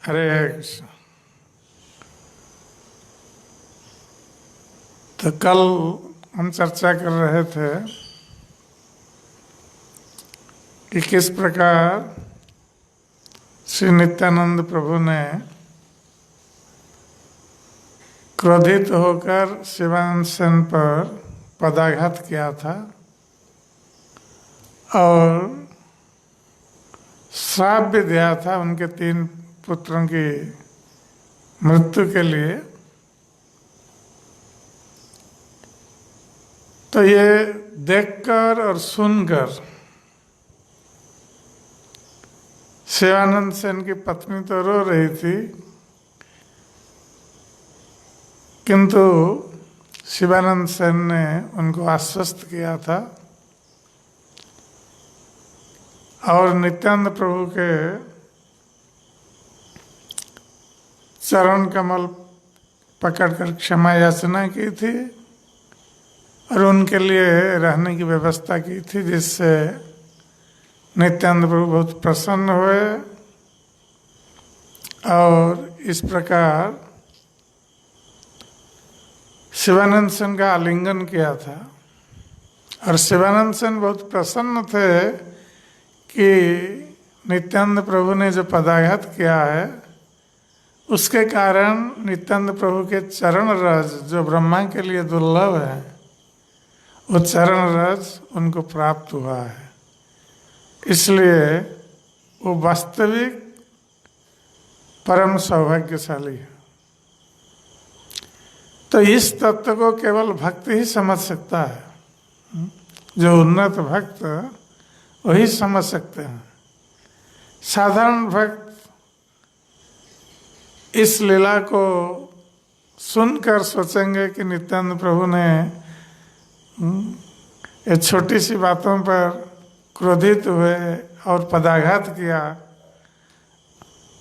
हरे कृष्ण। तो कल हम चर्चा कर रहे थे कि किस प्रकार श्री नित्यानंद प्रभु ने क्रोधित होकर शिवानंद सेन पर पदाघात किया था और श्राप भी दिया था उनके 3 पुत्रों की मृत्यु के लिए। तो ये देखकर और सुनकर शिवानंद सेन की पत्नी तो रो रही थी, किंतु शिवानंद सेन ने उनको आश्वस्त किया था और नित्यानंद प्रभु के चरण कमल पकड़कर क्षमा याचना की थी और उनके लिए रहने की व्यवस्था की थी, जिससे नित्यानंद प्रभु बहुत प्रसन्न हुए और इस प्रकार शिवानंद सेन का आलिंगन किया था। और शिवानंद सेन बहुत प्रसन्न थे कि नित्यानंद प्रभु ने जो पदाघात किया है उसके कारण नित्यानंद प्रभु के चरण रज जो ब्रह्मा के लिए दुर्लभ है, वो चरण रज उनको प्राप्त हुआ है। इसलिए वो वास्तविक परम सौभाग्यशाली है। तो इस तत्व को केवल भक्त ही समझ सकता है, जो उन्नत भक्त वही समझ सकते हैं। साधारण भक्त इस लीला को सुनकर सोचेंगे कि नित्यानंद प्रभु ने ये छोटी सी बातों पर क्रोधित हुए और पदाघात किया,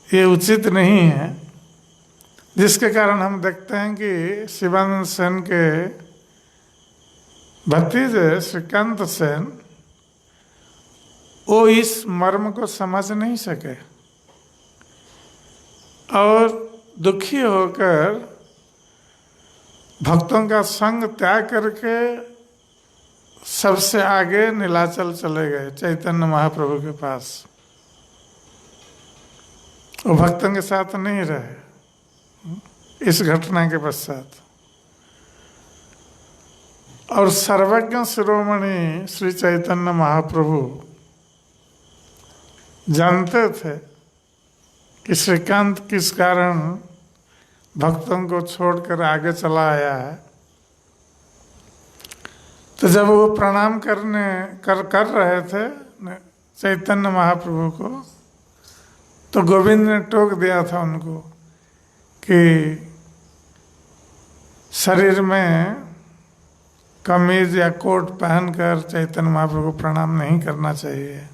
ये उचित नहीं है। जिसके कारण हम देखते हैं कि शिवानंद सेन के भतीजे श्रीकांत सेन वो इस मर्म को समझ नहीं सके और दुखी होकर भक्तों का संग त्याग करके सबसे आगे नीलाचल चले गए चैतन्य महाप्रभु के पास। वो भक्तों के साथ नहीं रहे इस घटना के पश्चात। और सर्वज्ञ शिरोमणि श्री चैतन्य महाप्रभु जानते थे कि श्रीकांत किस कारण भक्तों को छोड़कर आगे चला आया है। तो जब वो प्रणाम कर रहे थे चैतन्य महाप्रभु को, तो गोविंद ने टोक दिया था उनको कि शरीर में कमीज या कोट पहनकर चैतन्य महाप्रभु को प्रणाम नहीं करना चाहिए।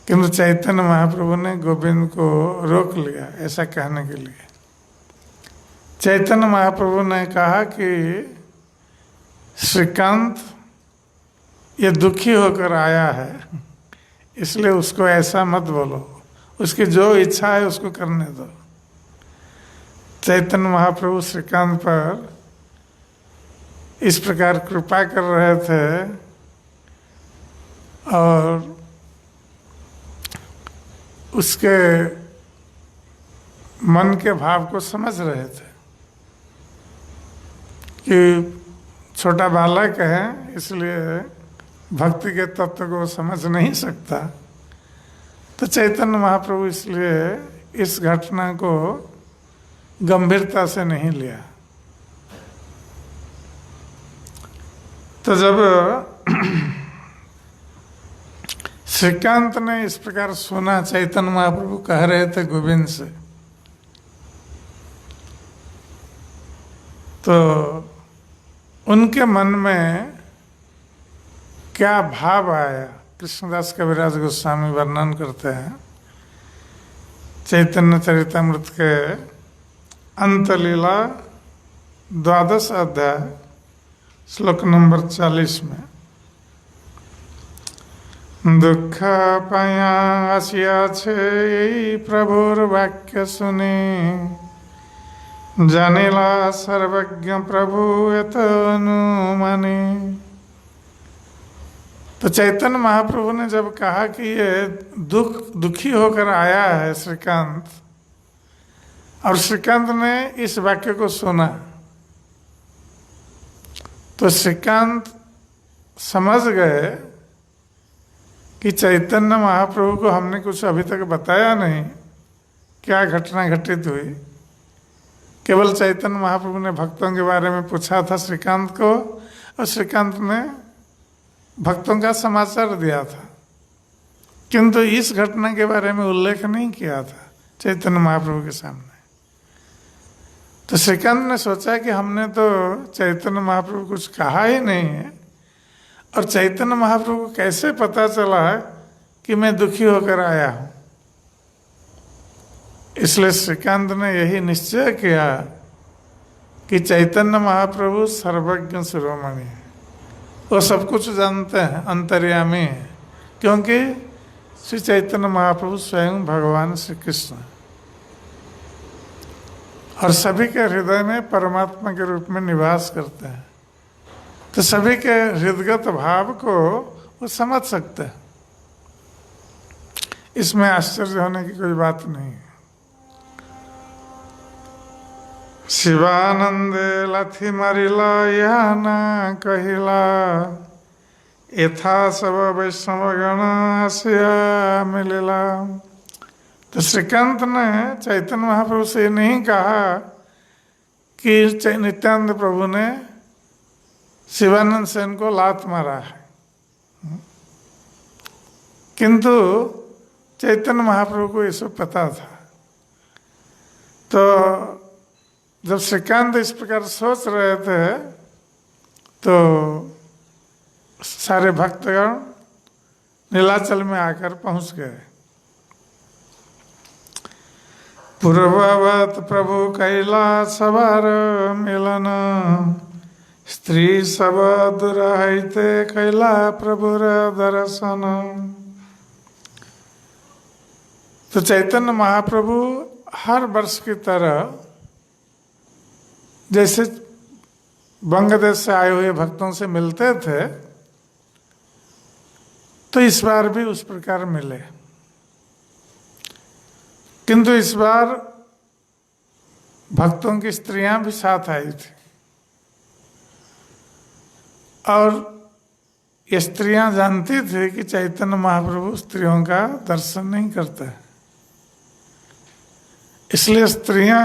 किंतु चैतन्य महाप्रभु ने गोविंद को रोक लिया ऐसा कहने के लिए। चैतन्य महाप्रभु ने कहा कि श्रीकांत ये दुखी होकर आया है, इसलिए उसको ऐसा मत बोलो, उसकी जो इच्छा है उसको करने दो। चैतन्य महाप्रभु श्रीकांत पर इस प्रकार कृपा कर रहे थे और उसके मन के भाव को समझ रहे थे कि छोटा बालक है, इसलिए भक्ति के तत्व को समझ नहीं सकता। तो चैतन्य महाप्रभु इसलिए इस घटना को गंभीरता से नहीं लिया। तो जब श्रीकांत ने इस प्रकार सुना, चैतन्य महाप्रभु कह रहे थे गोविंद से, तो उनके मन में क्या भाव आया, कृष्णदास कविराज गोस्वामी वर्णन करते हैं चैतन्य चरितामृत के अंत लीला 12 अध्याय श्लोक नंबर 40 में। दुख पाया आसियाছে এই प्रभुर वाक्य सुने जानिला सर्वज्ञ प्रभु एत अनुमाने। तो चैतन्य महाप्रभु ने जब कहा कि ये दुखी होकर आया है श्रीकांत, और श्रीकांत ने इस वाक्य को सुना, तो श्रीकांत समझ गए कि चैतन्य महाप्रभु को हमने कुछ अभी तक बताया नहीं, क्या घटना घटित हुई। केवल चैतन्य महाप्रभु ने भक्तों के बारे में पूछा था श्रीकांत को, और श्रीकांत ने भक्तों का समाचार दिया था, किंतु इस घटना के बारे में उल्लेख नहीं किया था चैतन्य महाप्रभु के सामने। तो श्रीकांत ने सोचा कि हमने तो चैतन्य महाप्रभु कुछ कहा ही नहीं है, और चैतन्य महाप्रभु को कैसे पता चला कि मैं दुखी होकर आया हूं। इसलिए श्रीकांत ने यही निश्चय किया कि चैतन्य महाप्रभु सर्वज्ञ शिरोमणि है, वो सब कुछ जानते हैं, अंतर्यामी है, क्योंकि श्री चैतन्य महाप्रभु स्वयं भगवान श्री कृष्ण और सभी के हृदय में परमात्मा के रूप में निवास करते हैं। तो सभी के हृदयगत भाव को वो समझ सकते हैं, इसमें आश्चर्य होने की कोई बात नहीं है। शिवानंदे लथी मरिला यह न कहिला, यथा सब वैष्णव गण आसिया मिलिला। तो श्रीकांत ने चैतन्य महाप्रभु से नहीं कहा कि नित्यानंद प्रभु ने शिवानंद सेन को लात मारा है, किंतु चैतन्य महाप्रभु को ये सब पता था। तो जब श्रीकांत इस प्रकार सोच रहे थे, तो सारे भक्तगण नीलाचल में आकर पहुंच गए। पूर्ववत प्रभु कैला सवार मिलन, स्त्री सब दुराहिते कैला प्रभुर दर्शन। तो चैतन्य महाप्रभु हर वर्ष की तरह जैसे बंगदेश से आए हुए भक्तों से मिलते थे, तो इस बार भी उस प्रकार मिले, किंतु इस बार भक्तों की स्त्रियां भी साथ आई थी, और ये स्त्रियां जानती थी कि चैतन्य महाप्रभु स्त्रियों का दर्शन नहीं करते, इसलिए स्त्रियां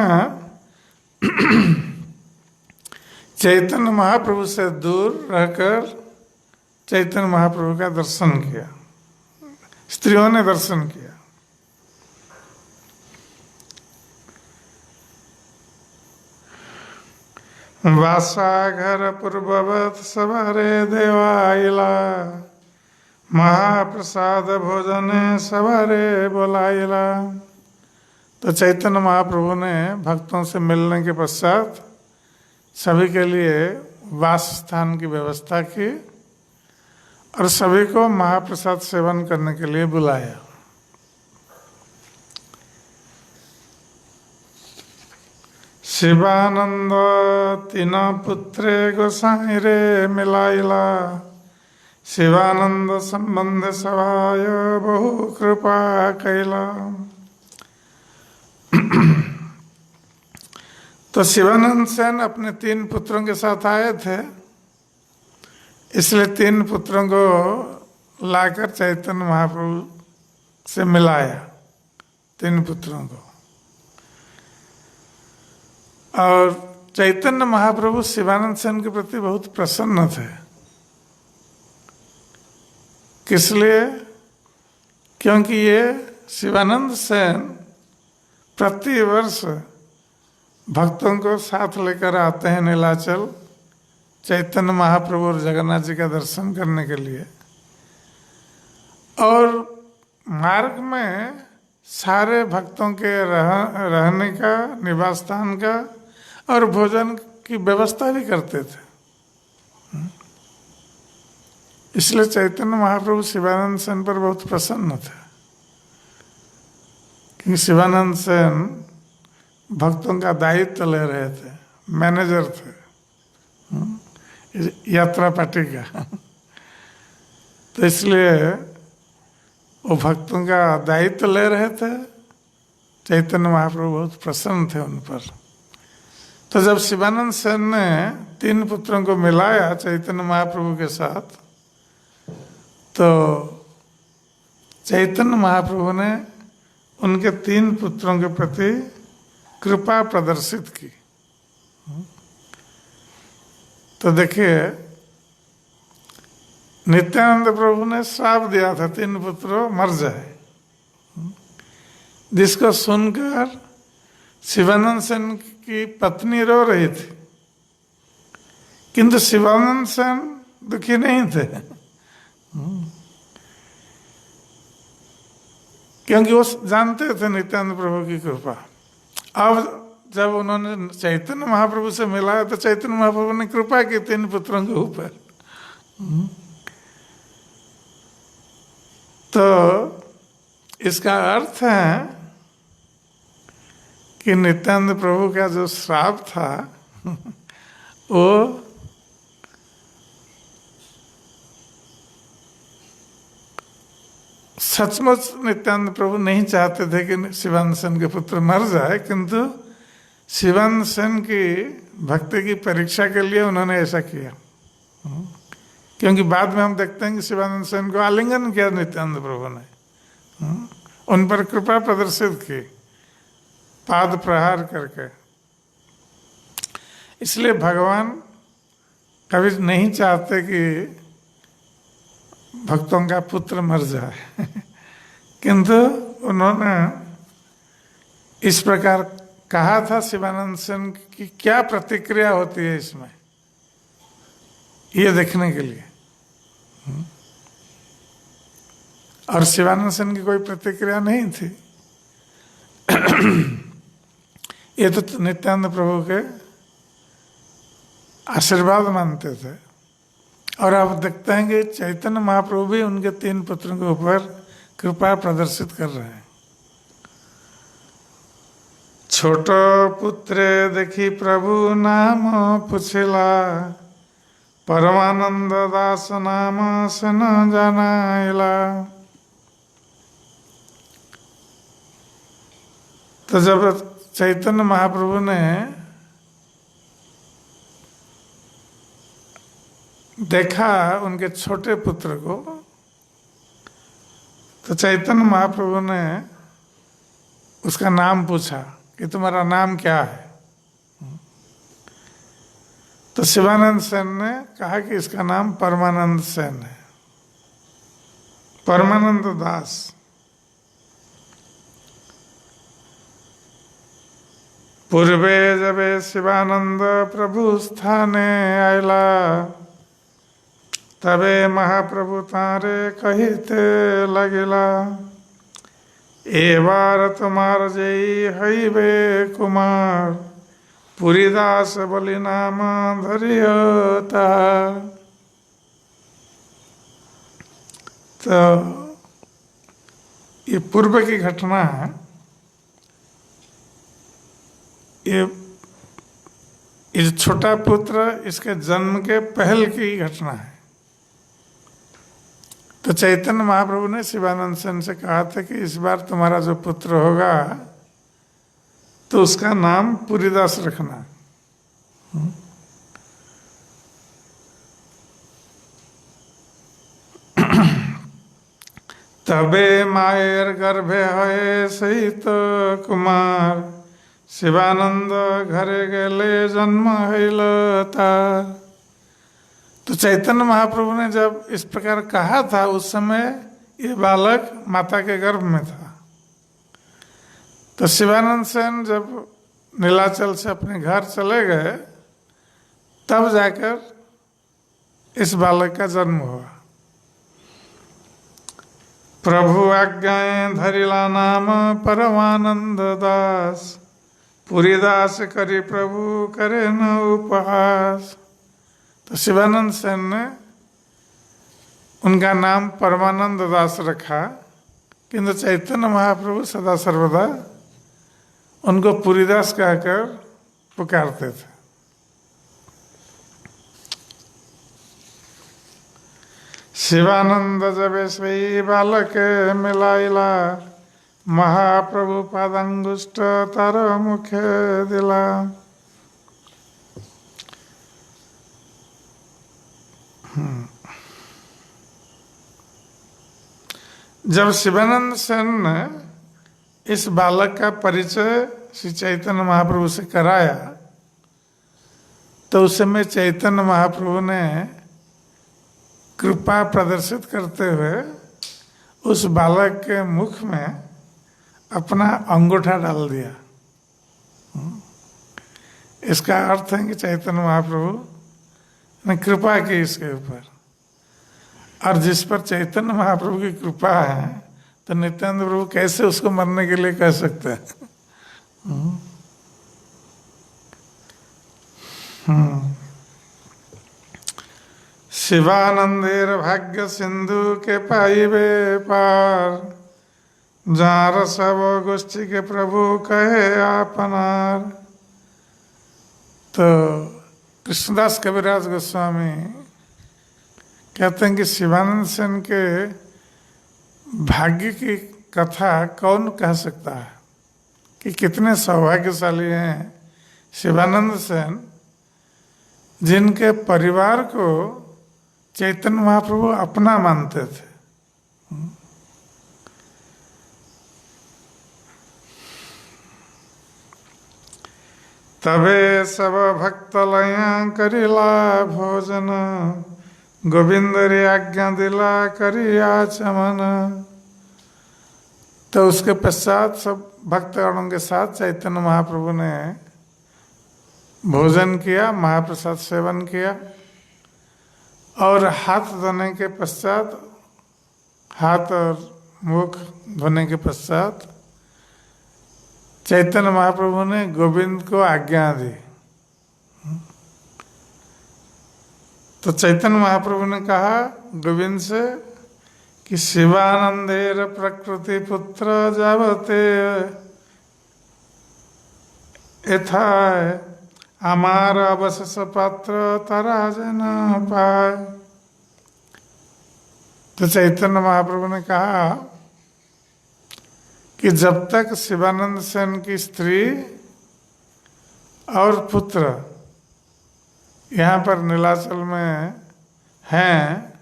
चैतन्य महाप्रभु से दूर रहकर चैतन्य महाप्रभु का दर्शन किया। स्त्रियों ने दर्शन किया। वासाघर पूर्ववत सवारे देवाइला, महाप्रसाद भोजने सवारे बोलाइला। तो चैतन्य महाप्रभु ने भक्तों से मिलने के पश्चात सभी के लिए वास स्थान की व्यवस्था की और सभी को महाप्रसाद सेवन करने के लिए बुलाया। शिवानंद तीन पुत्रे गोसाई रे मिलाइला, शिवानंद संबंध सभाय बहु कृपा कैला। तो शिवानंद सेन अपने 3 पुत्रों के साथ आए थे, इसलिए 3 पुत्रों को लाकर चैतन्य महाप्रभु से मिलाया, 3 पुत्रों को। और चैतन्य महाप्रभु शिवानंद सेन के प्रति बहुत प्रसन्न थे। किस लिए? क्योंकि ये शिवानंद सेन प्रति वर्ष भक्तों को साथ लेकर आते हैं नीलाचल, चैतन्य महाप्रभु और जगन्नाथ जी का दर्शन करने के लिए, और मार्ग में सारे भक्तों के रहने का, निवास स्थान का और भोजन की व्यवस्था भी करते थे। इसलिए चैतन्य महाप्रभु शिवानंद सेन पर बहुत प्रसन्न थे, क्योंकि शिवानंद सेन भक्तों का दायित्व ले रहे थे, मैनेजर थे यात्रा पार्टी का। तो इसलिए वो भक्तों का दायित्व ले रहे थे। चैतन्य महाप्रभु बहुत प्रसन्न थे उन पर। तो जब शिवानंद सेन ने 3 पुत्रों को मिलाया चैतन्य महाप्रभु के साथ, तो चैतन्य महाप्रभु ने उनके 3 पुत्रों के प्रति कृपा प्रदर्शित की। तो देखिए, नित्यानंद प्रभु ने श्राप दिया था 3 पुत्रों मर जाए, जिसको सुनकर शिवानंद सेन की पत्नी रो रही थी, किंतु शिवानंद सेन दुखी नहीं थे, क्योंकि वो जानते थे नित्यानंद प्रभु की कृपा। अब जब उन्होंने चैतन्य महाप्रभु से मिला तो चैतन्य महाप्रभु ने कृपा की 3 पुत्रों के ऊपर। तो इसका अर्थ है कि नित्यानंद प्रभु का जो श्राप था वो सचमुच नित्यानंद प्रभु नहीं चाहते थे कि शिवानंद सेन के पुत्र मर जाए, किंतु शिवानंद सेन की भक्ति की परीक्षा के लिए उन्होंने ऐसा किया। क्योंकि बाद में हम देखते हैं कि शिवानंद सेन को आलिंगन किया नित्यानंद प्रभु ने, उन पर कृपा प्रदर्शित की पाद प्रहार करके। इसलिए भगवान कभी नहीं चाहते कि भक्तों का पुत्र मर जाए किंतु उन्होंने इस प्रकार कहा था शिवानंद सेन की क्या प्रतिक्रिया होती है इसमें, ये देखने के लिए। और शिवानंद सेन की कोई प्रतिक्रिया नहीं थी। ये तो नित्यानंद प्रभु के आशीर्वाद मानते थे। और आप देखते हैं कि चैतन्य महाप्रभु भी उनके 3 पुत्रों के ऊपर कृपा प्रदर्शित कर रहे हैं। छोट पुत्रे देखी प्रभु नाम पुछला, परमानंद दास नाम से न जनाइला। तो जब चैतन्य महाप्रभु ने देखा उनके छोटे पुत्र को, तो चैतन्य महाप्रभु ने उसका नाम पूछा कि तुम्हारा नाम क्या है। तो शिवानंद सेन ने कहा कि इसका नाम परमानंद सेन है, परमानंद दास। पूर्वे जबे शिवानंद प्रभु स्थाने आयला, तबे महाप्रभु तारे कहिते लगिला। ए बार तुम्हार जई हईबे कुमार, पुरीदास बलि नाम धरियता। तो ये पूर्व की घटना है। ये छोटा पुत्र इसके जन्म के पहल की घटना है। तो चैतन्य महाप्रभु ने शिवानंद सेन से कहा था कि इस बार तुम्हारा जो पुत्र होगा तो उसका नाम पुरीदास रखना। तबे मायर गर्भे है सहित कुमार, शिवानंद घरे गेले जन्म हैलता। तो चैतन्य महाप्रभु ने जब इस प्रकार कहा था, उस समय ये बालक माता के गर्भ में था। तो शिवानंद सेन जब नीलाचल से अपने घर चले गए, तब जाकर इस बालक का जन्म हुआ। प्रभु आज्ञाएं धरिला नाम परमानंद दास, पुरीदास करी प्रभु करे न उपहास। तो शिवानंद सेन ने उनका नाम परमानंद दास रखा, किंतु चैतन्य महाप्रभु सदा सर्वदा उनको पुरीदास कहकर पुकारते थे। शिवानंद जब स्वी बालक मिलाइला, महाप्रभु पादांगुष्ट तार मुखे दिला। जब शिवानंद सेन ने इस बालक का परिचय श्री चैतन्य महाप्रभु से कराया, तो उस समय चैतन्य महाप्रभु ने कृपा प्रदर्शित करते हुए उस बालक के मुख में अपना अंगूठा डाल दिया। इसका अर्थ है कि चैतन्य महाप्रभु ने कृपा की इसके ऊपर, और जिस पर चैतन्य महाप्रभु की कृपा है तो नित्यानंद प्रभु कैसे उसको मरने के लिए कह सकते हैं। शिवानंदेर भाग्य सिंधु के पाइबे पार, जहाँ रसव गोष्ठी के प्रभु कहे आपनार। तो कृष्णदास कविराज गोस्वामी कहते हैं कि शिवानंद सेन के भाग्य की कथा कौन कह सकता है कि कितने सौभाग्यशाली हैं शिवानंद सेन, जिनके परिवार को चैतन्य महाप्रभु अपना मानते थे। तबे सब भक्त लया करिला भोजन, गोविंद रे आज्ञा दिला करिया चमन। तो उसके पश्चात सब भक्तगणों के साथ चैतन्य महाप्रभु ने भोजन किया, महाप्रसाद सेवन किया, और हाथ धोने के पश्चात, हाथ और मुख धोने के पश्चात चैतन्य महाप्रभु ने गोविंद को आज्ञा दी। तो चैतन्य महाप्रभु ने कहा गोविंद से कि शिवानंदेर प्रकृति पुत्र जावते यथाय, आमार अवशेष पात्र तराज न पाए। तो चैतन्य महाप्रभु ने कहा कि जब तक शिवानंद सेन की स्त्री और पुत्र यहाँ पर नीलाचल में हैं,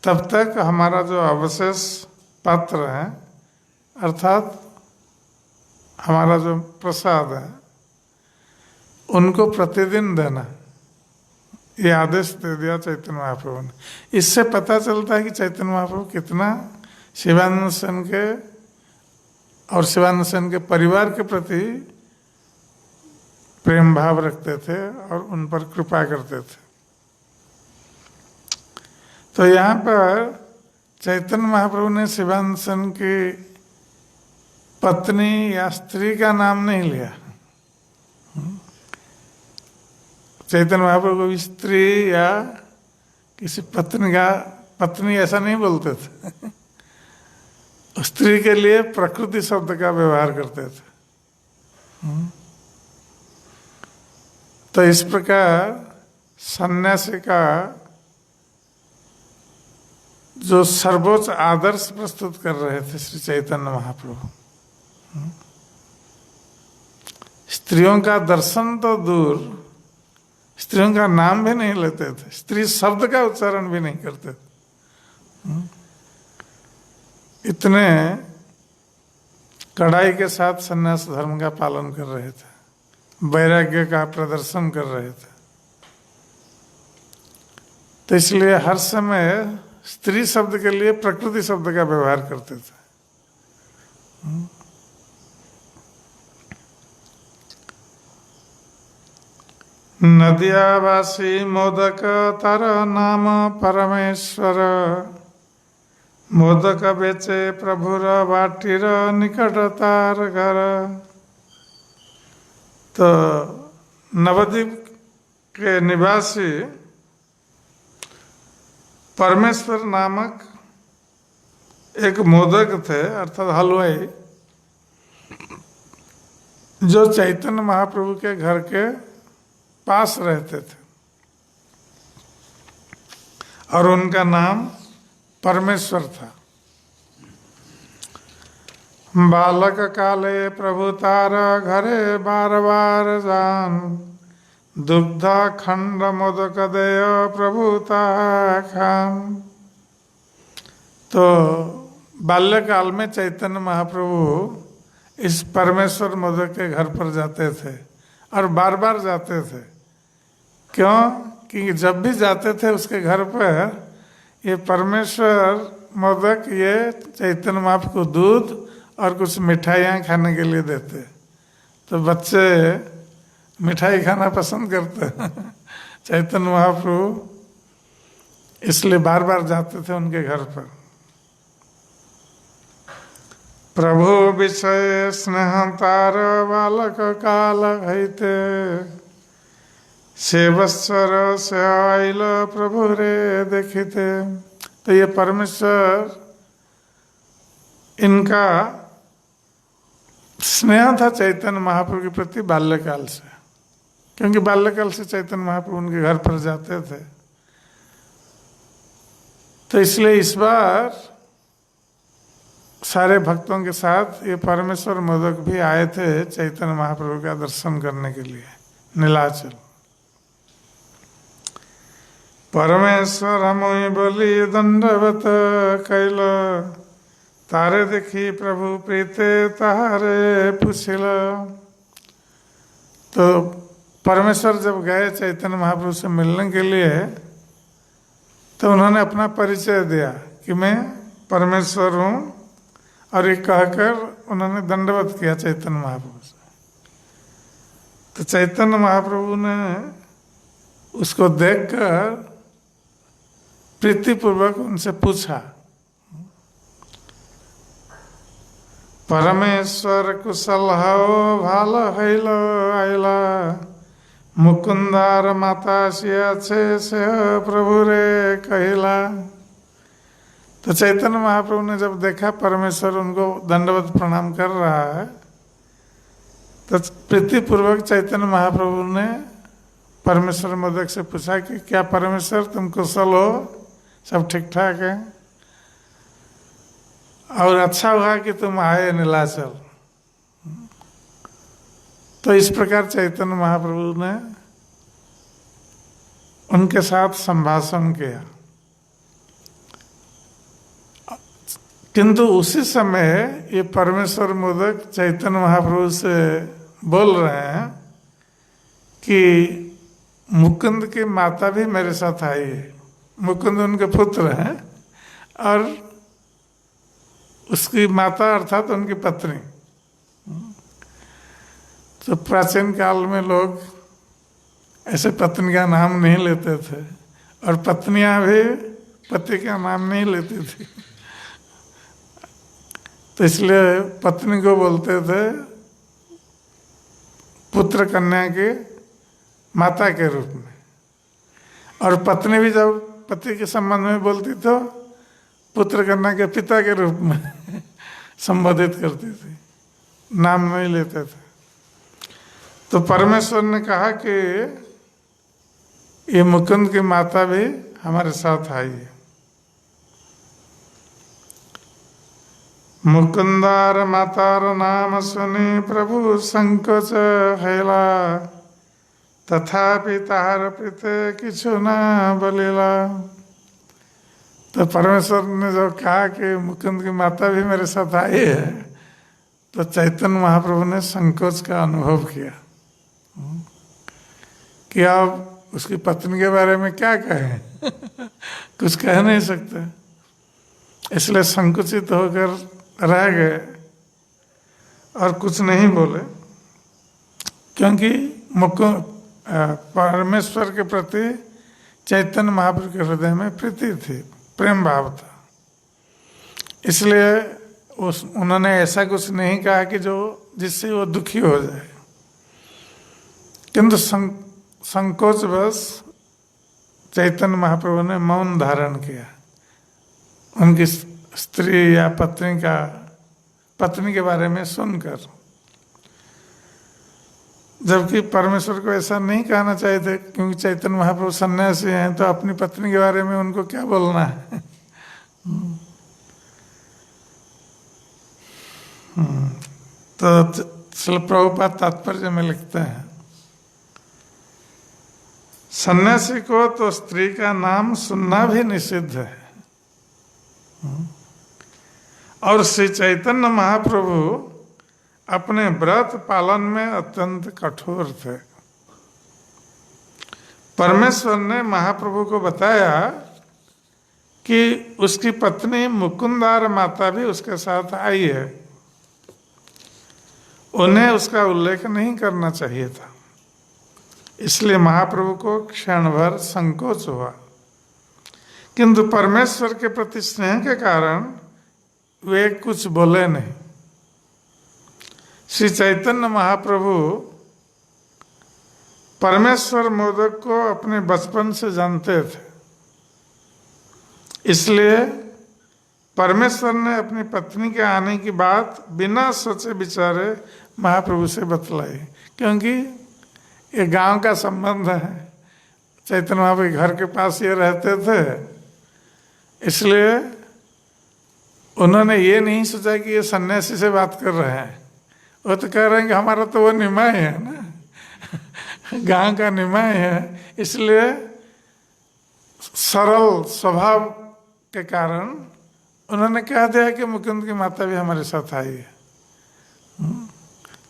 तब तक हमारा जो अवशेष पात्र है, अर्थात हमारा जो प्रसाद है, उनको प्रतिदिन देना, ये आदेश दे दिया चैतन्य महाप्रभु ने। इससे पता चलता है कि चैतन्य महाप्रभु कितना शिवानंद सेन के और शिवानंद सेन के परिवार के प्रति प्रेम भाव रखते थे और उन पर कृपा करते थे। तो यहाँ पर चैतन्य महाप्रभु ने शिवानंद सेन की पत्नी या स्त्री का नाम नहीं लिया। चैतन्य महाप्रभु को स्त्री या किसी पत्नी ऐसा नहीं बोलते थे। स्त्री के लिए प्रकृति शब्द का व्यवहार करते थे। तो इस प्रकार सन्यासी का जो सर्वोच्च आदर्श प्रस्तुत कर रहे थे श्री चैतन्य महाप्रभु, स्त्रियों का दर्शन तो दूर, स्त्रियों का नाम भी नहीं लेते थे, स्त्री शब्द का उच्चारण भी नहीं करते थे। इतने कड़ाई के साथ सन्यास धर्म का पालन कर रहे थे, वैराग्य का प्रदर्शन कर रहे थे। तो इसलिए हर समय स्त्री शब्द के लिए प्रकृति शब्द का व्यवहार करते थे। नदियावासी मोदक तर नाम परमेश्वर, मोदक बेचे प्रभुर बाटीर निकट तार घर। तो नवद्वीप के निवासी परमेश्वर नामक एक मोदक थे, अर्थात हलवाई, जो चैतन्य महाप्रभु के घर के पास रहते थे और उनका नाम परमेश्वर था। बालक काले प्रभु तारा घरे बार बार जान, दुग्धा खंड मोदक दय प्रभुता खान। तो बाल्यकाल में चैतन्य महाप्रभु इस परमेश्वर मोदक के घर पर जाते थे और बार बार जाते थे। क्यों? कि जब भी जाते थे उसके घर पर ये परमेश्वर मोदक, ये चैतन्य महाप्रभु को दूध और कुछ मिठाइयाँ खाने के लिए देते। तो बच्चे मिठाई खाना पसंद करते हैं चैतन्य महाप्रभु, इसलिए बार बार जाते थे उनके घर पर। प्रभु विषय स्नेह तार बालक काल हईते, सेवस्वर से आइल प्रभु रे देखते। तो ये परमेश्वर, इनका स्नेह था चैतन्य महाप्रभु के प्रति बाल्यकाल से, क्योंकि बाल्यकाल से चैतन्य महाप्रभु उनके घर पर जाते थे। तो इसलिए इस बार सारे भक्तों के साथ ये परमेश्वर मोदक भी आए थे चैतन्य महाप्रभु का दर्शन करने के लिए नीलाचल। परमेश्वर हमुई बोली दंडवत कैल, तारे देखी प्रभु प्रीते तारे पुछिल। तो परमेश्वर जब गए चैतन्य महाप्रभु से मिलने के लिए, तो उन्होंने अपना परिचय दिया कि मैं परमेश्वर हूँ, और ये कहकर उन्होंने दंडवत किया चैतन्य महाप्रभु से। तो चैतन्य महाप्रभु ने उसको देखकर प्रीतिपूर्वक उनसे पूछा, परमेश्वर कुशल हो भाल हैल आइला, मुकुंदार माता सिया छे से प्रभु रे कहिला। तो चैतन्य महाप्रभु ने जब देखा परमेश्वर उनको दंडवत प्रणाम कर रहा है, तो प्रीतिपूर्वक चैतन्य महाप्रभु ने परमेश्वर मोदक से पूछा कि क्या परमेश्वर तुम कुशल हो, सब ठीक ठाक है, और अच्छा हुआ कि तुम आए नीलाचल। तो इस प्रकार चैतन्य महाप्रभु ने उनके साथ संभाषण किया। किंतु उसी समय ये परमेश्वर मोदक चैतन्य महाप्रभु से बोल रहे हैं कि मुकुंद की माता भी मेरे साथ आई है। मुकुंद उनके पुत्र हैं और उसकी माता अर्थात उनकी पत्नी। तो प्राचीन काल में लोग ऐसे पत्नी का नाम नहीं लेते थे, और पत्नियां भी पति का नाम नहीं लेती थी। तो इसलिए पत्नी को बोलते थे पुत्र कन्या के माता के रूप में, और पत्नी भी जब पति के संबंध में बोलती तो पुत्र कन्या के पिता के रूप में संबोधित करती थी, नाम नहीं लेते थे। तो परमेश्वर ने कहा कि ये मुकुंद की माता भी हमारे साथ आई है। मुकुंदार मातार नाम सुनी प्रभु संकोच हैला, तथापि तार प्रीते किछु ना बोलिला। तो परमेश्वर ने जब कहा कि मुकुंद की माता भी मेरे साथ आई है, तो चैतन्य महाप्रभु ने संकोच का अनुभव किया कि आप उसकी पत्नी के बारे में क्या कहें कुछ कह नहीं सकते, इसलिए संकुचित होकर रह गए और कुछ नहीं बोले, क्योंकि परमेश्वर के प्रति चैतन्य महाप्रभु के हृदय में प्रीति थी, प्रेम भाव था। इसलिए उन्होंने ऐसा कुछ नहीं कहा कि जो जिससे वो दुखी हो जाए, किंतु संकोच बस चैतन्य महाप्रभु ने मौन धारण किया उनकी स्त्री या पत्नी के बारे में सुनकर, जबकि परमेश्वर को ऐसा नहीं कहना चाहिए था, क्योंकि चैतन्य महाप्रभु सन्यासी हैं तो अपनी पत्नी के बारे में उनको क्या बोलना है। तो श्रील प्रभुपाद तात्पर्य में लिखते हैं, सन्यासी को तो स्त्री का नाम सुनना भी निषिद्ध है। और श्री चैतन्य महाप्रभु अपने व्रत पालन में अत्यंत कठोर थे। परमेश्वर ने महाप्रभु को बताया कि उसकी पत्नी मुकुंदार माता भी उसके साथ आई है, उन्हें उसका उल्लेख नहीं करना चाहिए था। इसलिए महाप्रभु को क्षण भर संकोच हुआ, किंतु परमेश्वर के प्रति स्नेह के कारण वे कुछ बोले नहीं। श्री चैतन्य महाप्रभु परमेश्वर मोदक को अपने बचपन से जानते थे, इसलिए परमेश्वर ने अपनी पत्नी के आने की बात बिना सोचे विचारे महाप्रभु से बतलाई, क्योंकि ये गांव का संबंध है। चैतन्य महाप्रभु घर के पास ये रहते थे, इसलिए उन्होंने ये नहीं सोचा कि ये सन्यासी से बात कर रहे हैं। वो तो कह रहे हैं कि हमारा तो वो निमाय है ना, गांव का निमाय है, इसलिए सरल स्वभाव के कारण उन्होंने कह दिया कि मुकुंद की माता भी हमारे साथ आई है।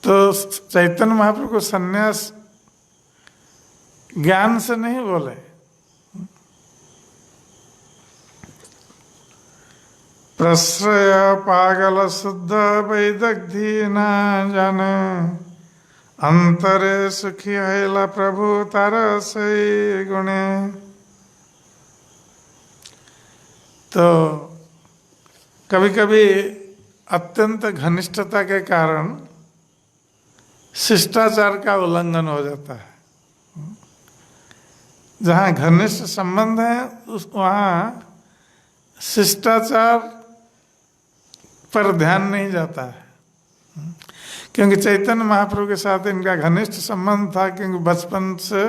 तो चैतन्य महाप्रभु को सन्यास ज्ञान से नहीं बोले, प्रश्रय पागल शुद्ध वैदग्धी न जाने, अंतरे सुखी हैला प्रभु तारा से गुणे। तो कभी कभी अत्यंत घनिष्ठता के कारण शिष्टाचार का उल्लंघन हो जाता है। जहाँ घनिष्ठ संबंध है वहाँ शिष्टाचार पर ध्यान नहीं जाता है, क्योंकि चैतन्य महाप्रभु के साथ इनका घनिष्ठ संबंध था, क्योंकि बचपन से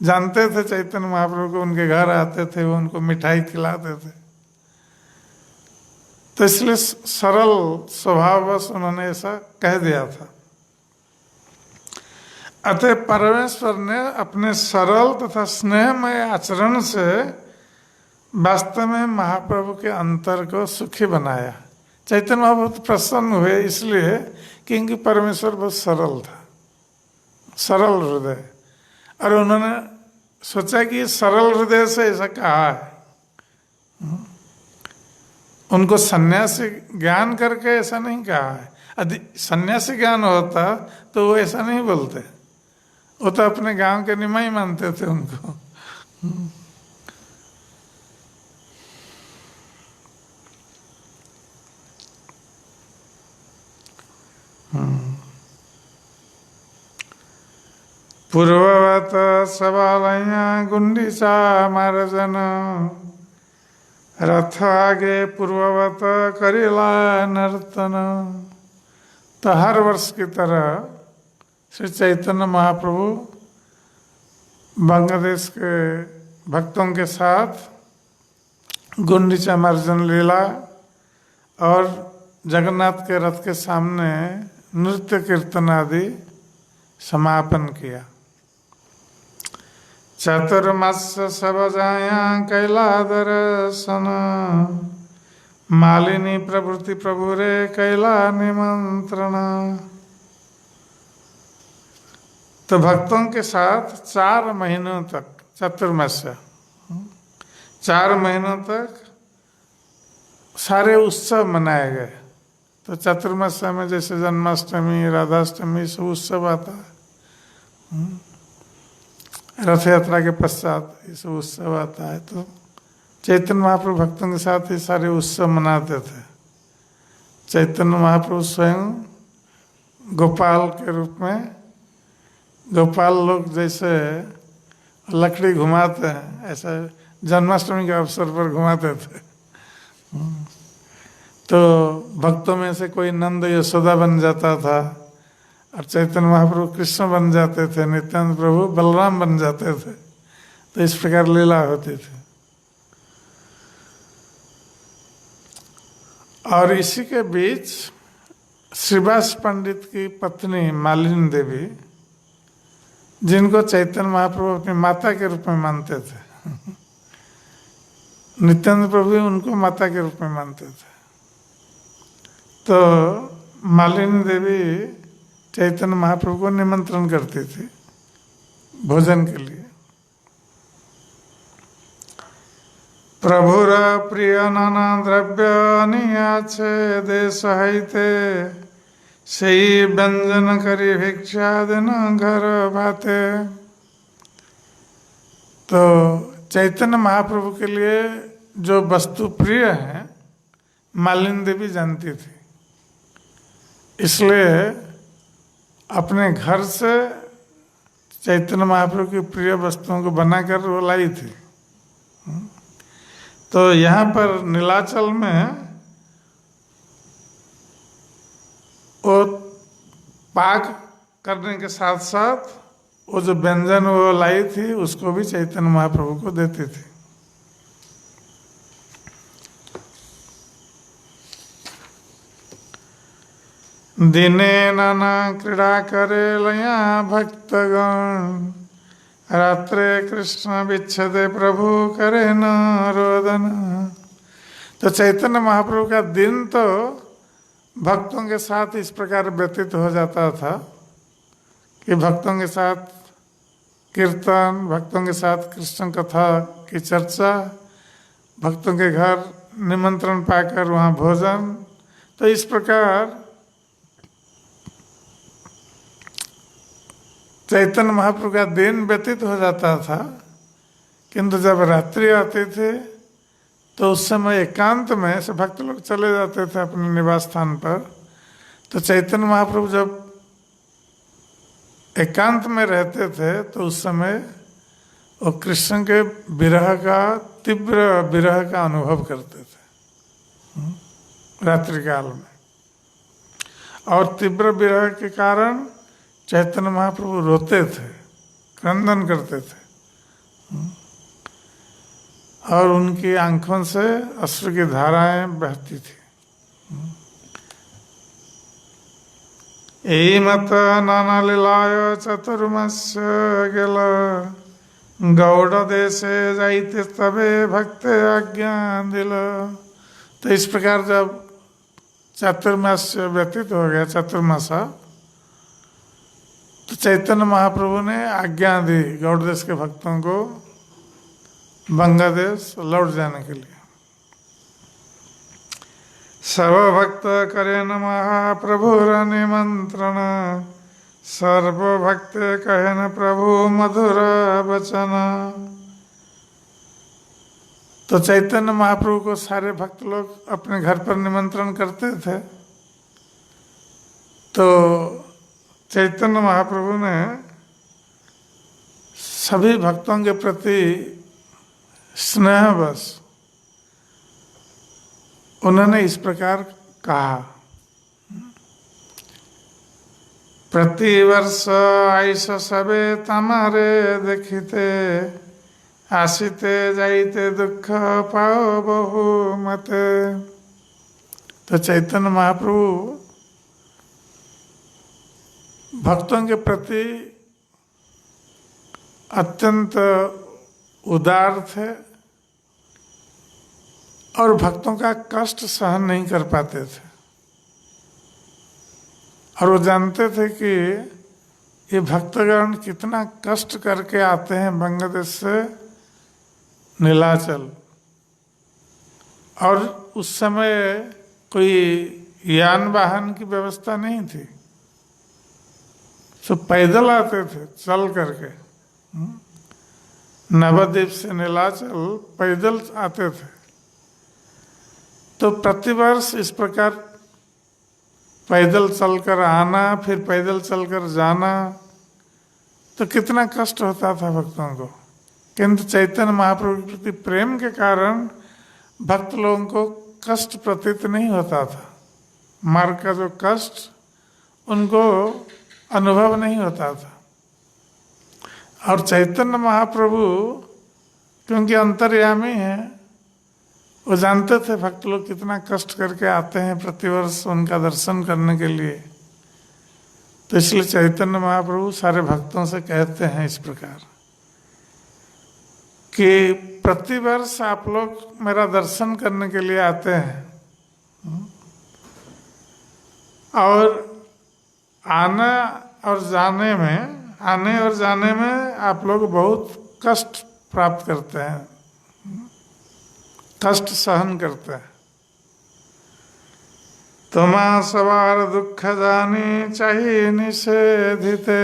जानते थे चैतन्य महाप्रभु को, उनके घर आते थे, वो उनको मिठाई खिलाते थे। तो इसलिए सरल स्वभाववश उन्होंने ऐसा कह दिया था। अतः परमेश्वर ने अपने सरल तथा स्नेहमय आचरण से वास्तव में महाप्रभु के अंतर को सुखी बनाया। चैतन्य महाप्रभु बहुत प्रसन्न हुए इसलिए क्योंकि परमेश्वर बहुत सरल था, सरल हृदय, और उन्होंने सोचा कि सरल हृदय से ऐसा कहा है। उनको सन्यासी ज्ञान करके ऐसा नहीं कहा है। यदि सन्यासी ज्ञान होता तो वो ऐसा नहीं बोलते, वो तो अपने गांव के निमाई मानते थे उनको। पूर्ववत सवालया गुंडीचा मार्जन, रथ आगे पूर्ववत करेला नर्तन। तो हर वर्ष की तरह श्री चैतन्य महाप्रभु बांग्लादेश के भक्तों के साथ गुंडीचा मार्जन लीला और जगन्नाथ के रथ के सामने नृत्य कीर्तन आदि समापन किया। चतुर्मास सब जाया कैला दर्शन, मालिनी प्रभृति प्रभु रे कैला निमंत्रण। तो भक्तों के साथ 4 महीनों तक, चतुर्मास 4 महीनों तक सारे उत्सव मनाए गए। तो चतुर्मास में जैसे जन्माष्टमी, राधाष्टमी सब उत्सव आता है, रथ यात्रा के पश्चात ये सब उत्सव आता है। तो चैतन्य महाप्रभु भक्तों के साथ ये सारे उत्सव मनाते थे। चैतन्य महाप्रभु स्वयं गोपाल के रूप में, गोपाल लोग जैसे लकड़ी घुमाते हैं, ऐसा जन्माष्टमी के अवसर पर घुमाते थे। तो भक्तों में से कोई नंद यशोदा बन जाता था, और चैतन्य महाप्रभु कृष्ण बन जाते थे, नित्यानंद प्रभु बलराम बन जाते थे। तो इस प्रकार लीला होती थी। और इसी के बीच श्रीवास पंडित की पत्नी मालिनी देवी, जिनको चैतन्य महाप्रभु अपनी माता के रूप में मानते थे, नित्यानंद प्रभु भी उनको माता के रूप में मानते थे। तो मालिनी देवी चैतन्य महाप्रभु को निमंत्रण करती थी भोजन के लिए। प्रभुर प्रिय नाना द्रव्य नियाचे देश हईते, सही व्यंजन करी भिक्षा देना घर भाते। तो चैतन्य महाप्रभु के लिए जो वस्तु प्रिय है मालिनी देवी जानती थी, इसलिए अपने घर से चैतन्य महाप्रभु की प्रिय वस्तुओं को बनाकर वो लाई थी। तो यहाँ पर नीलाचल में वो पाक करने के साथ साथ वो जो व्यंजन वो लाई थी उसको भी चैतन्य महाप्रभु को देती थी। दिने नाना क्रीड़ा करे लया भक्तगण, रात्रे कृष्ण विच्छदे प्रभु करे न रोदन। तो चैतन्य महाप्रभु का दिन तो भक्तों के साथ इस प्रकार व्यतीत हो जाता था कि भक्तों के साथ कीर्तन, भक्तों के साथ कृष्ण कथा की चर्चा, भक्तों के घर निमंत्रण पाकर वहाँ भोजन। तो इस प्रकार चैतन्य महाप्रभु का दिन व्यतीत हो जाता था। किंतु जब रात्रि आती थी तो उस समय एकांत में से भक्त लोग चले जाते थे अपने निवास स्थान पर। तो चैतन्य महाप्रभु जब एकांत में रहते थे तो उस समय वो कृष्ण के विरह का, तीव्र विरह का अनुभव करते थे रात्रि काल में। और तीव्र विरह के कारण चैतन्य महाप्रभु रोते थे, क्रंदन करते थे, और उनकी आंखों से अश्रु की धाराएं बहती थी। यही मत नाना लीलाय चतुर्मस्य गेल, गौड़ देशे जाइते तबे भक्ते आज्ञा दिल। तो इस प्रकार जब चातुर्मास्य व्यतीत हो गया, चतुर्मासा, तो चैतन्य महाप्रभु ने आज्ञा दी गौड़ देश के भक्तों को बांग्लादेश लौट जाने के लिए। सर्व भक्त करे न महाप्रभुर निमंत्रण, सर्व भक्त कहे न प्रभु मधुर वचन। तो चैतन्य महाप्रभु को सारे भक्त लोग अपने घर पर निमंत्रण करते थे। तो चैतन्य महाप्रभु ने सभी भक्तों के प्रति स्नेहवश उन्होंने इस प्रकार कहा, प्रतिवर्ष आइस सबे तमारे देखिते, आसिते जाइते दुख पाओ बहु मते। तो चैतन्य महाप्रभु भक्तों के प्रति अत्यंत उदार थे और भक्तों का कष्ट सहन नहीं कर पाते थे। और वो जानते थे कि ये भक्तगण कितना कष्ट करके आते हैं बांग्लादेश से नीलाचल, और उस समय कोई यान वाहन की व्यवस्था नहीं थी, तो पैदल आते थे चल करके। नवद्वीप से नीलाचल पैदल आते थे। तो प्रतिवर्ष इस प्रकार पैदल चलकर आना, फिर पैदल चलकर जाना, तो कितना कष्ट होता था भक्तों को। किंतु चैतन्य महाप्रभु के प्रति प्रेम के कारण भक्त लोगों को कष्ट प्रतीत नहीं होता था। मार्ग का जो कष्ट उनको अनुभव नहीं होता था। और चैतन्य महाप्रभु क्योंकि अंतर्यामी हैं, वो जानते थे भक्त लोग कितना कष्ट करके आते हैं प्रतिवर्ष उनका दर्शन करने के लिए। तो इसलिए चैतन्य महाप्रभु सारे भक्तों से कहते हैं इस प्रकार कि प्रतिवर्ष आप लोग मेरा दर्शन करने के लिए आते हैं और आने और जाने में आप लोग बहुत कष्ट प्राप्त करते हैं, कष्ट सहन करते हैं। तुमा सवार दुख जानी चाहिए निषेधिते,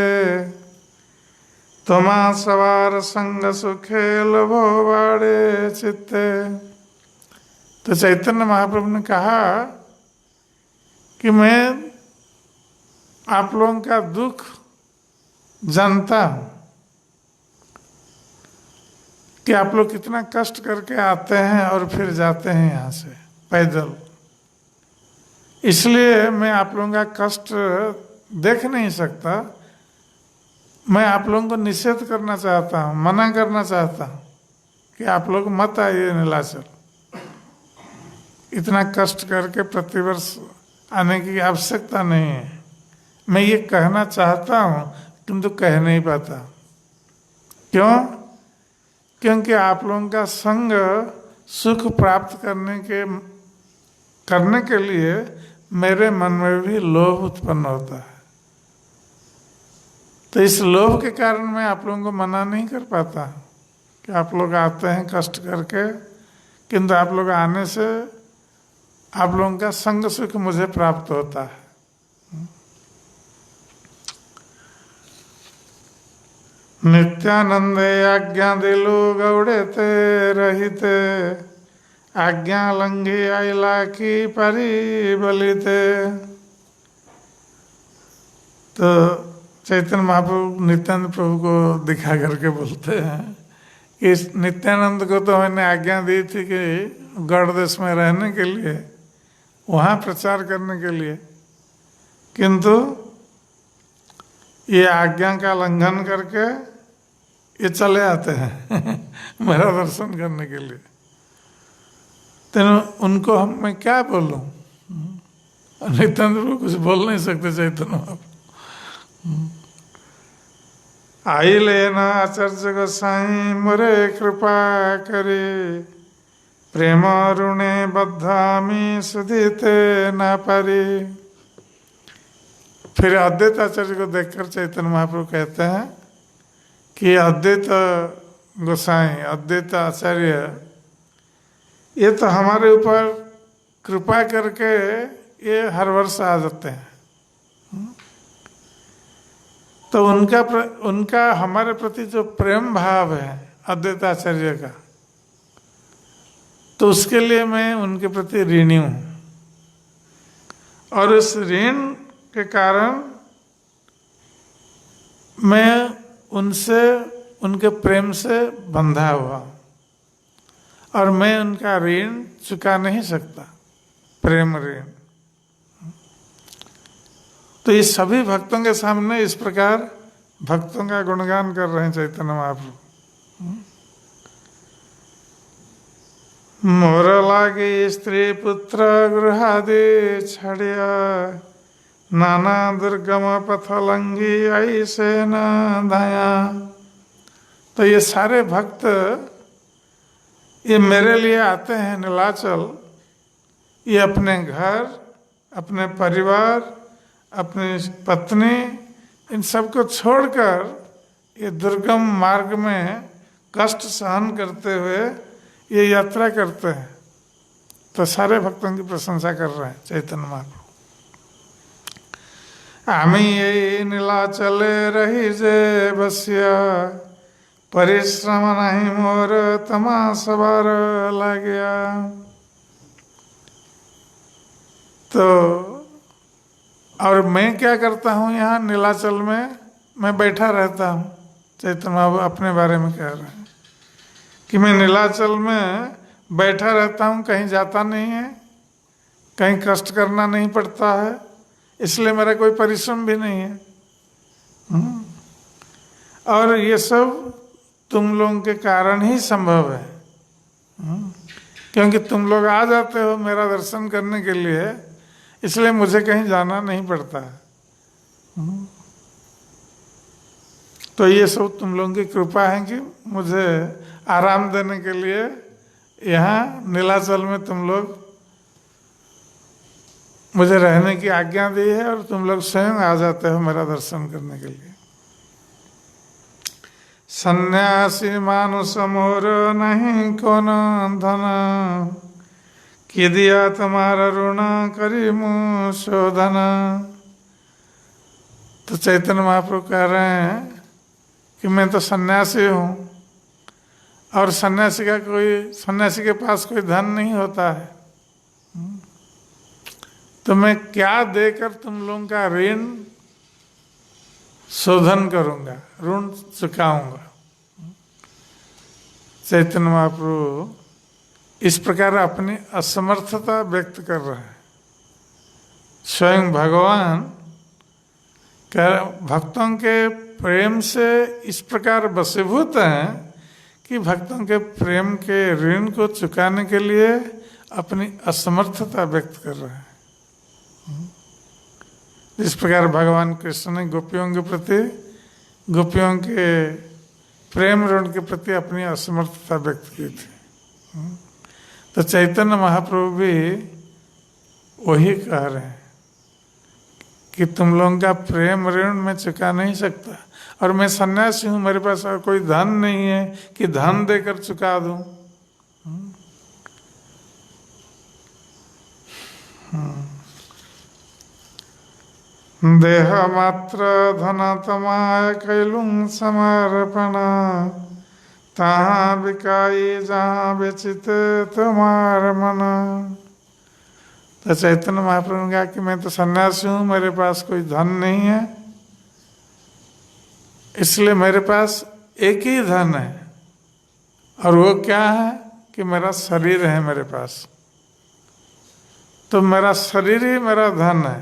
तुमा सवार संग सुखे लभो बाड़े चित्ते। तो चैतन्य महाप्रभु ने कहा कि मैं आप लोगों का दुख जानता हूं कि आप लोग कितना कष्ट करके आते हैं और फिर जाते हैं यहाँ से पैदल। इसलिए मैं आप लोगों का कष्ट देख नहीं सकता। मैं आप लोगों को निषेध करना चाहता हूँ, मना करना चाहता हूँ कि आप लोग मत आइए नीलाचल। इतना कष्ट करके प्रतिवर्ष आने की आवश्यकता नहीं है। मैं ये कहना चाहता हूँ किंतु कह नहीं पाता। क्यों? क्योंकि आप लोगों का संग सुख प्राप्त करने के लिए मेरे मन में भी लोभ उत्पन्न होता है। तो इस लोभ के कारण मैं आप लोगों को मना नहीं कर पाता कि आप लोग आते हैं कष्ट करके, किंतु आप लोग आने से आप लोगों का संग सुख मुझे प्राप्त होता है। नित्यानंदे आज्ञा दिलो गौड़े ते रहिते, आज्ञा लंघी आइला की परी बलिते। तो चैतन्य महाप्रभु नित्यानंद प्रभु को दिखा करके बोलते हैं कि इस नित्यानंद को तो मैंने आज्ञा दी थी कि गढ़ देश में रहने के लिए, वहाँ प्रचार करने के लिए, किंतु ये आज्ञा का लंघन करके ये चले आते हैं मेरा दर्शन करने के लिए। तो उनको मैं क्या बोलूं? नित्यानंद प्रभु कुछ बोल नहीं सकते चैतन्य महाप्रभु। आई लेना आचार्य गोसाई मोरे कृपा करे, प्रेम ऋणे बद्धामी सुधीते ना पारी। फिर अद्वैत आचार्य को देखकर चैतन्य महाप्रभु कहते हैं कि अद्वैत गोसाई, अद्वैत आचार्य, ये तो हमारे ऊपर कृपा करके ये हर वर्ष आ जाते हैं। तो उनका हमारे प्रति जो प्रेम भाव है अद्वैत आचार्य का, तो उसके लिए मैं उनके प्रति ऋणी हूँ। और उस ऋण के कारण मैं उनसे, उनके प्रेम से बंधा हुआ और मैं उनका ऋण चुका नहीं सकता, प्रेम ऋण। तो ये सभी भक्तों के सामने इस प्रकार भक्तों का गुणगान कर रहे हैं चैतन्य महाप्रभु। मोर लागे स्त्री पुत्र गृहादि छड़िया, नाना दुर्गम पथ लंघी ऐसे न दया। तो ये सारे भक्त ये मेरे लिए आते हैं नीलाचल। ये अपने घर, अपने परिवार, अपनी पत्नी, इन सबको छोड़कर ये दुर्गम मार्ग में कष्ट सहन करते हुए ये यात्रा करते हैं। तो सारे भक्तों की प्रशंसा कर रहे हैं चैतन्य महाप्रभु। आमी ये नीलाचले रही जे बसिया, परिश्रम नहीं मोर तमा सवार लाग्या। तो और मैं क्या करता हूँ यहाँ नीलाचल में? मैं बैठा रहता हूँ। चैतन्य बाबू अपने बारे में कह रहे हैं कि मैं नीलाचल में बैठा रहता हूँ, कहीं जाता नहीं है, कहीं कष्ट करना नहीं पड़ता है, इसलिए मेरा कोई परिश्रम भी नहीं है। और ये सब तुम लोगों के कारण ही संभव है, क्योंकि तुम लोग आ जाते हो मेरा दर्शन करने के लिए, इसलिए मुझे कहीं जाना नहीं पड़ता है। तो ये सब तुम लोगों की कृपा है कि मुझे आराम देने के लिए यहाँ नीलाचल में तुम लोग मुझे रहने की आज्ञा दी है, और तुम लोग स्वयं आ जाते हो मेरा दर्शन करने के लिए। सन्यासी मानुष मोर नहीं कौन धन, कि दिया तुम्हारा ऋण करी मुँह शोधन। तो चैतन्य महाप्रभु कह रहे हैं कि मैं तो सन्यासी हूँ, और सन्यासी के पास कोई धन नहीं होता है, तो मैं क्या देकर तुम लोगों का ऋण शोधन करूँगा, ऋण चुकाऊंगा। चैतन्य महाप्रभु इस प्रकार अपनी असमर्थता व्यक्त कर रहे हैं। स्वयं भगवान भक्तों के प्रेम से इस प्रकार वशीभूत हैं कि भक्तों के प्रेम के ऋण को चुकाने के लिए अपनी असमर्थता व्यक्त कर रहे हैं। इस प्रकार भगवान कृष्ण ने गोपियों के प्रति, गोपियों के प्रेम ऋण के प्रति अपनी असमर्थता व्यक्त की थी। तो चैतन्य महाप्रभु भी वही कह रहे हैं कि तुम लोगों का प्रेम ऋण मैं चुका नहीं सकता, और मैं सन्यासी हूँ, मेरे पास और कोई धन नहीं है कि धन देकर चुका दूं। देह मात्र धन तमाय कैलुं समर्पण, तहाँ बिकाई जहाँ बेचित तुम्हार मन। तो चैतन्य महाप्रभु ने कहा कि मैं तो सन्यासी हूँ, मेरे पास कोई धन नहीं है, इसलिए मेरे पास एक ही धन है, और वो क्या है कि मेरा शरीर है मेरे पास। तो मेरा शरीर ही मेरा धन है,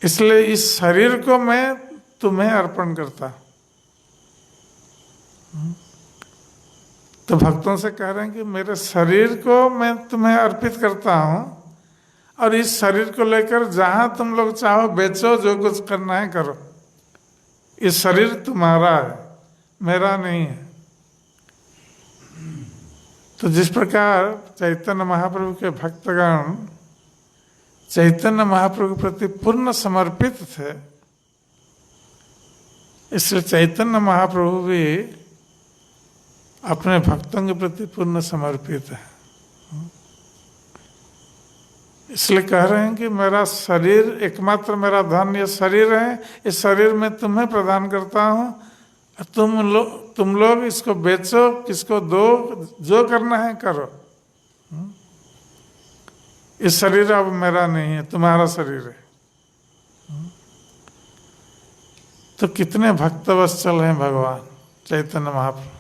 इसलिए इस शरीर को मैं तुम्हें अर्पण करता। तो भक्तों से कह रहे हैं कि मेरे शरीर को मैं तुम्हें अर्पित करता हूँ, और इस शरीर को लेकर जहाँ तुम लोग चाहो बेचो, जो कुछ करना है करो। इस शरीर तुम्हारा है, मेरा नहीं है। तो जिस प्रकार चैतन्य महाप्रभु के भक्तगण चैतन्य महाप्रभु के प्रति पूर्ण समर्पित थे, इसलिए चैतन्य महाप्रभु भी अपने भक्तों के प्रति पूर्ण समर्पित है। इसलिए कह रहे हैं कि मेरा शरीर एकमात्र मेरा धन ये शरीर है, इस शरीर में तुम्हें प्रदान करता हूँ, तुम लोग इसको बेचो, किसको दो, जो करना है करो। इस शरीर अब मेरा नहीं है, तुम्हारा शरीर है। तो कितने भक्तवत्सल हैं भगवान चैतन्य महाप्रभु,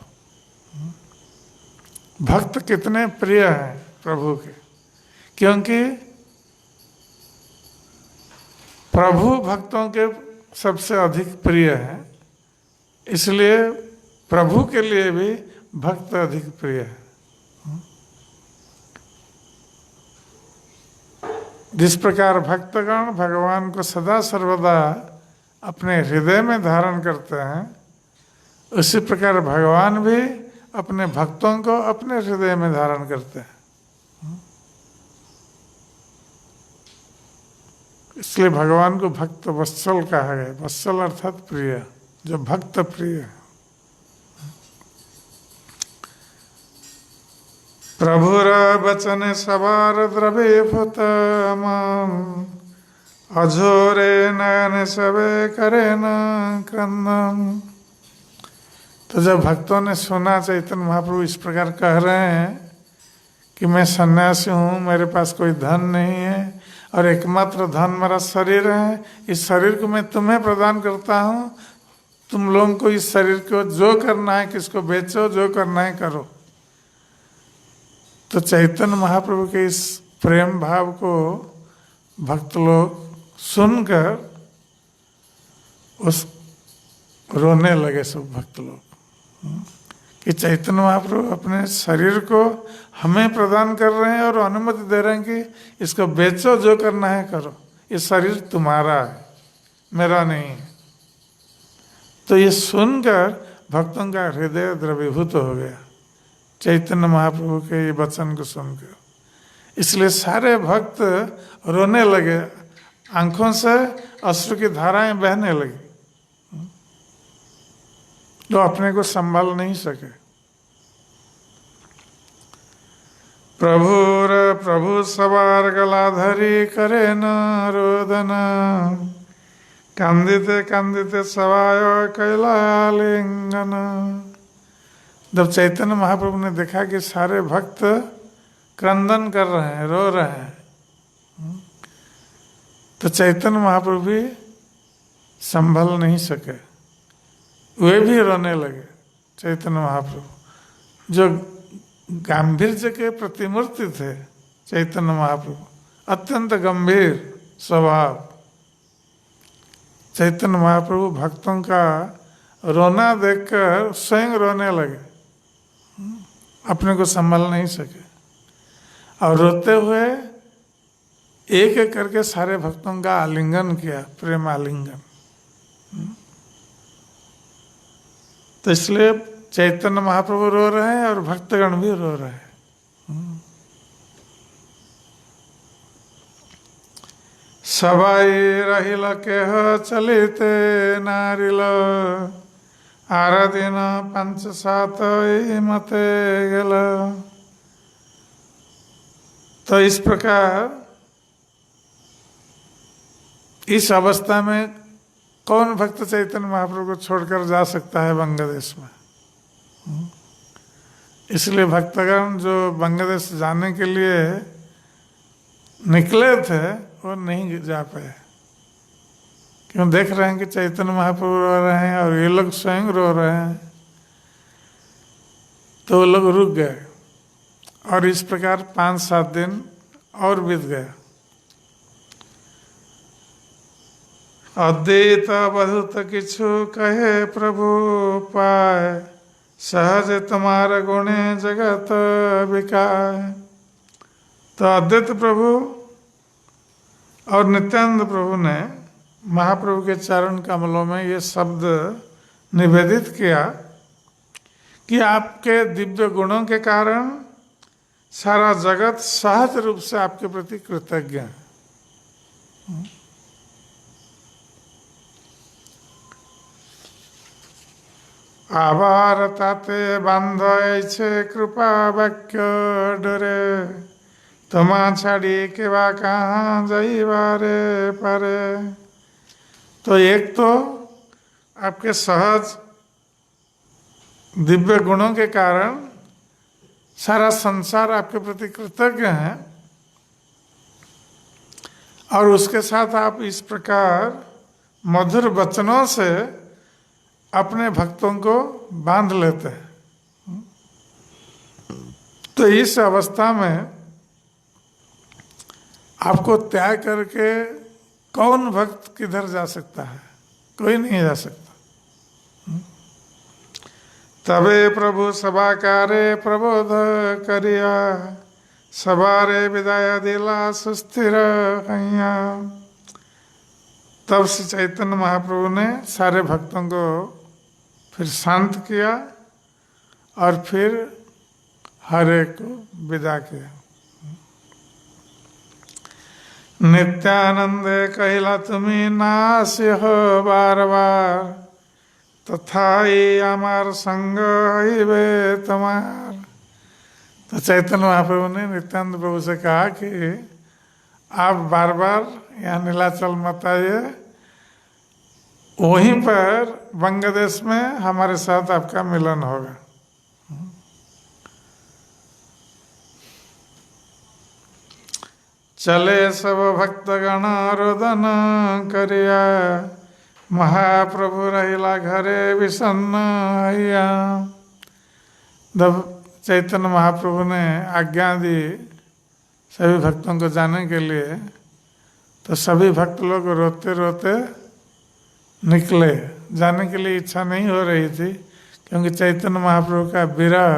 भक्त कितने प्रिय हैं प्रभु के, क्योंकि प्रभु भक्तों के सबसे अधिक प्रिय हैं, इसलिए प्रभु के लिए भी भक्त अधिक प्रिय है। जिस प्रकार भक्तगण भगवान को सदा सर्वदा अपने हृदय में धारण करते हैं, उसी प्रकार भगवान भी अपने भक्तों को अपने हृदय में धारण करते हैं। इसलिए भगवान को भक्त वत्सल कहा गया। वत्सल अर्थात प्रिय, जो भक्त प्रिय है। प्रभुर बचन सवार द्रवे फुत अझोरे नयन सबे करे न क्रंदन। तो जब भक्तों ने सुना चैतन्य महाप्रभु इस प्रकार कह रहे हैं कि मैं सन्यासी हूँ, मेरे पास कोई धन नहीं है, और एकमात्र धन मेरा शरीर है, इस शरीर को मैं तुम्हें प्रदान करता हूँ, तुम लोगों को इस शरीर को जो करना है किसको बेचो, जो करना है करो। तो चैतन्य महाप्रभु के इस प्रेम भाव को भक्त लोग सुनकर उस रोने लगे, सब भक्त लोग कि चैतन्य महाप्रभु अपने शरीर को हमें प्रदान कर रहे हैं और अनुमति दे रहे हैं कि इसको बेचो, जो करना है करो, ये शरीर तुम्हारा है, मेरा नहीं है। तो ये सुनकर भक्तों का हृदय द्रवीभूत हो गया चैतन्य महाप्रभु के ये वचन को सुनकर। इसलिए सारे भक्त रोने लगे, आंखों से अश्रु की धाराएं बहने लगी, जो अपने को संभाल नहीं सके। प्रभु सवार गलाधरी करे न रोदन, कांदिते कांदिते सवाय कैलालिंगन। जब चैतन्य महाप्रभु ने देखा कि सारे भक्त क्रंदन कर रहे हैं, रो रहे हैं, तो चैतन्य महाप्रभु भी संभल नहीं सके, वे भी रोने लगे। चैतन्य महाप्रभु जो गांभीर्य के प्रतिमूर्ति थे, चैतन्य महाप्रभु अत्यंत गंभीर स्वभाव, चैतन्य महाप्रभु भक्तों का रोना देखकर स्वयं रोने लगे, अपने को संभाल नहीं सके और रोते हुए एक एक करके सारे भक्तों का आलिंगन किया, प्रेम आलिंगन। तो इसलिए चैतन्य महाप्रभु रो रहे हैं और भक्तगण भी रो रहे हैं। सबाई रहिल केह चलिते नारिल, आराधीन पंच सात मते गेल। तो इस प्रकार इस अवस्था में कौन भक्त चैतन्य महाप्रभु को छोड़कर जा सकता है बांग्लादेश में। इसलिए भक्तगण जो बांग्लादेश जाने के लिए निकले थे वो नहीं जा पाए, क्यों देख रहे हैं कि चैतन्य महाप्रभु रो रहे हैं और ये लोग स्वयं रो रहे हैं, तो वो लोग रुक गए और इस प्रकार 5-7 दिन और बीत गए। अद्वैत अवधूत किछु कहे प्रभु पाए, सहज तुम्हार गुणे जगत बिकाय। तो अद्वैत प्रभु और नित्यानंद प्रभु ने महाप्रभु के चरण कमलों में ये शब्द निवेदित किया कि आपके दिव्य गुणों के कारण सारा जगत सहज रूप से आपके प्रति कृतज्ञ है। आभार ताते बांध छे कृपा वाक्य डरे, तमा छाड़ी के बा कहाँ जाइबारे पारे। तो एक तो आपके सहज दिव्य गुणों के कारण सारा संसार आपके प्रति कृतज्ञ है, और उसके साथ आप इस प्रकार मधुर वचनों से अपने भक्तों को बांध लेते हैं। तो इस अवस्था में आपको त्याग करके कौन भक्त किधर जा सकता है? कोई नहीं जा सकता। तबे प्रभु सभाकारे प्रबोध करिया, सवारे विदाय दिला सुस्थिर हैया। तब श्री चैतन्य महाप्रभु ने सारे भक्तों को फिर शांत किया और फिर हरे को विदा किया। नित्यानंद कहला तुम्हें नास्य हो बार बार, तथाई हमार संग वे तुम्हार। तो चैतन्य महाप्रभु ने नित्यानंद प्रभु से कहा कि आप बार बार यहाँ नीलाचल मत आइए, वहीं पर बांग्लादेश में हमारे साथ आपका मिलन होगा। चले सब भक्तगण रोदन करिया, महाप्रभु रहिला घरे विषन्न हैया। जब चैतन्य महाप्रभु ने आज्ञा दी सभी भक्तों को जाने के लिए, तो सभी भक्त लोग रोते रोते निकले। जाने के लिए इच्छा नहीं हो रही थी, क्योंकि चैतन्य महाप्रभु का विरह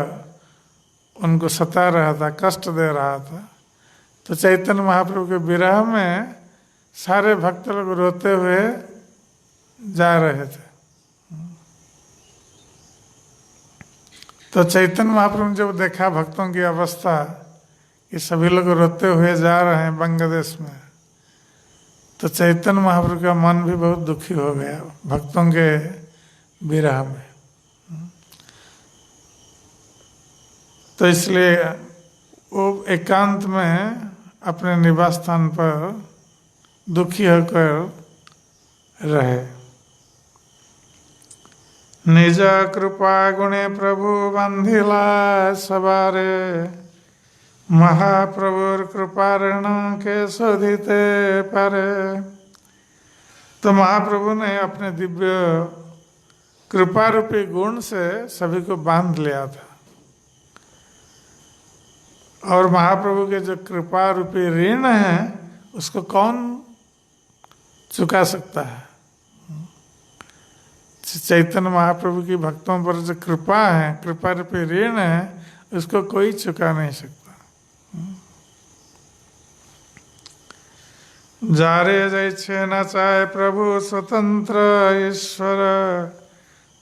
उनको सता रहा था, कष्ट दे रहा था। तो चैतन्य महाप्रभु के विरह में सारे भक्त लोग रोते हुए जा रहे थे। तो चैतन्य महाप्रभु ने जब देखा भक्तों की अवस्था कि सभी लोग रोते हुए जा रहे हैं बांग्लादेश में, तो चैतन्य महाप्रभु का मन भी बहुत दुखी हो गया भक्तों के विरह में। तो इसलिए वो एकांत में अपने निवास स्थान पर दुखी होकर रहे। निज कृपा गुणे प्रभु बंधिला सवारे, महाप्रभुर कृपा ऋण के शोधिते पारे। तो महाप्रभु ने अपने दिव्य कृपा रूपी गुण से सभी को बांध लिया था, और महाप्रभु के जो कृपा रूपी ऋण है उसको कौन चुका सकता है। चैतन्य महाप्रभु की भक्तों पर जो कृपा है, कृपा रूपी ऋण है, उसको कोई चुका नहीं सकता। जारे जैसे न चाहे प्रभु स्वतंत्र ईश्वर,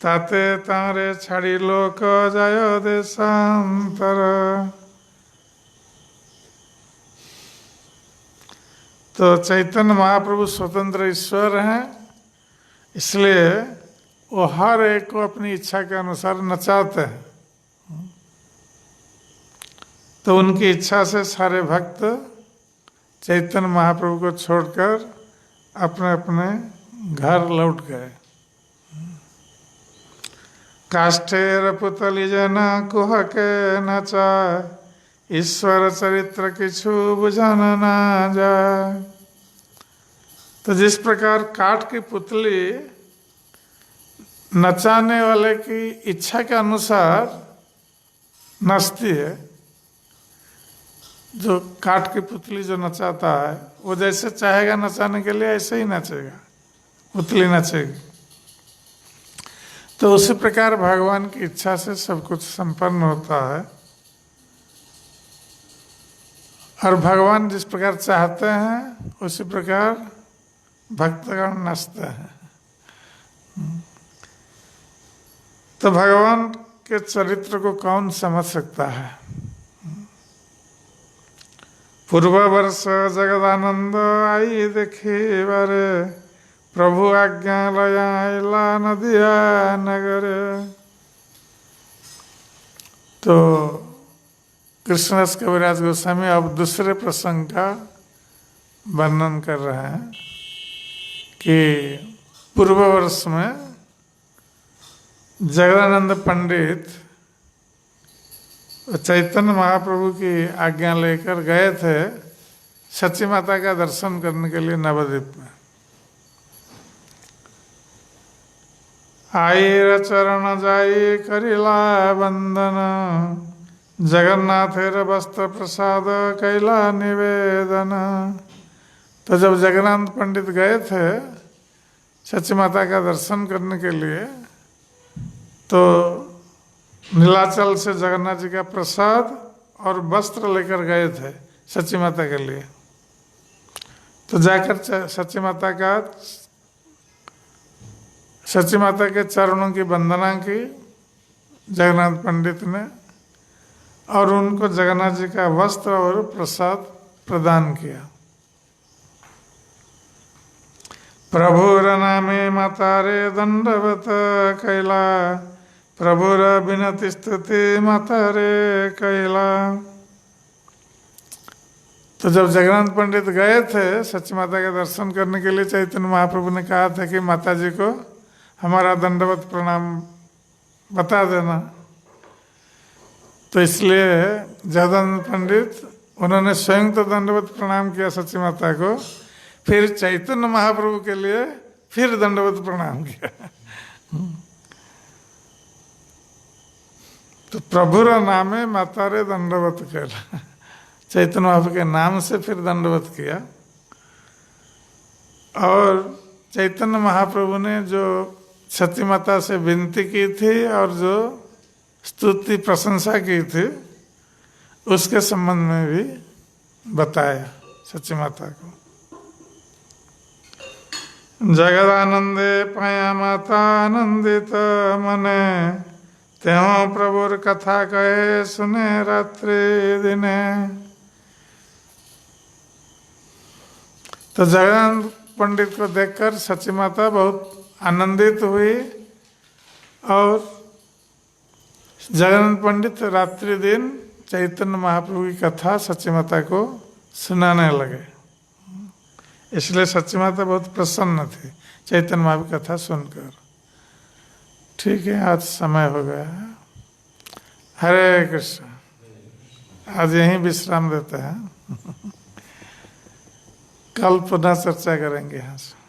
ताते तारे छाड़ी लोक जाय देशांतर। तो चैतन्य महाप्रभु स्वतंत्र ईश्वर हैं, इसलिए वो हर एक को अपनी इच्छा के अनुसार नचाते हैं। तो उनकी इच्छा से सारे भक्त चैतन्य महाप्रभु को छोड़कर अपने अपने घर लौट गए। काष्ठेर पुतली जना कुहके नचा, ईश्वर चरित्र किछु बुझन ना जाए। तो जिस प्रकार काठ की पुतली नचाने वाले की इच्छा के अनुसार नचती है, जो काठ की पुतली जो नचाता है वो जैसे चाहेगा नचाने के लिए ऐसे ही नचेगा, पुतली नचेगी। तो उसी प्रकार भगवान की इच्छा से सब कुछ संपन्न होता है, और भगवान जिस प्रकार चाहते हैं उसी प्रकार भक्तगण नचते हैं। तो भगवान के चरित्र को कौन समझ सकता है। पूर्व वर्ष जगदानंद आई देखी बारे, प्रभु आज्ञा लया नदिया नगरे। तो कृष्णदास कविराज गोस्वामी अब दूसरे प्रसंग का वर्णन कर रहे हैं कि पूर्व वर्ष में जगदानंद पंडित चैतन्य महाप्रभु की आज्ञा लेकर गए थे सची माता का दर्शन करने के लिए नवद्वीप में। आई चरण जाई करिला वंदन, जगन्नाथेर वस्त्र प्रसाद कैला निवेदन। तो जब जगन्नाथ पंडित गए थे सची माता का दर्शन करने के लिए, तो नीलाचल से जगन्नाथ जी का प्रसाद और वस्त्र लेकर गए थे सची माता के लिए। तो जाकर सची माता के चरणों की वंदना की जगन्नाथ पंडित ने, और उनको जगन्नाथ जी का वस्त्र और प्रसाद प्रदान किया। प्रभुर नामे मातारे दंडवत कैला, प्रभुर विनति स्तुति मातारे कैला। तो जब जगन्नाथ पंडित गए थे सच्ची माता के दर्शन करने के लिए, चैतन्य महाप्रभु ने कहा था कि माता जी को हमारा दंडवत प्रणाम बता देना। तो इसलिए जगन्नाथ पंडित उन्होंने स्वयं तो दंडवत प्रणाम किया सच्ची माता को, फिर चैतन्य महाप्रभु के लिए फिर दंडवत प्रणाम किया। तो प्रभुर नामे मातारे दंडवत कहला, चैतन्य महाप्रभु के नाम से फिर दंडवत किया। और चैतन्य महाप्रभु ने जो सती माता से विनती की थी और जो स्तुति प्रशंसा की थी उसके संबंध में भी बताया सची माता को। जगदानंदे पाया माता आनंदित मने, त्यों प्रभुर कथा कहे सुने रात्रि दिने। तो जगदानंद पंडित को देखकर सची माता बहुत आनंदित हुई और जगदानंद पंडित रात्रि दिन चैतन्य महाप्रभु की कथा सची माता को सुनाने लगे। इसलिए सची माता बहुत प्रसन्न थी चैतन्य महाप्रभु की कथा सुनकर। ठीक है, आज समय हो गया है। हरे कृष्ण। आज यहीं विश्राम देते हैं, कल पुनः चर्चा करेंगे यहाँ से।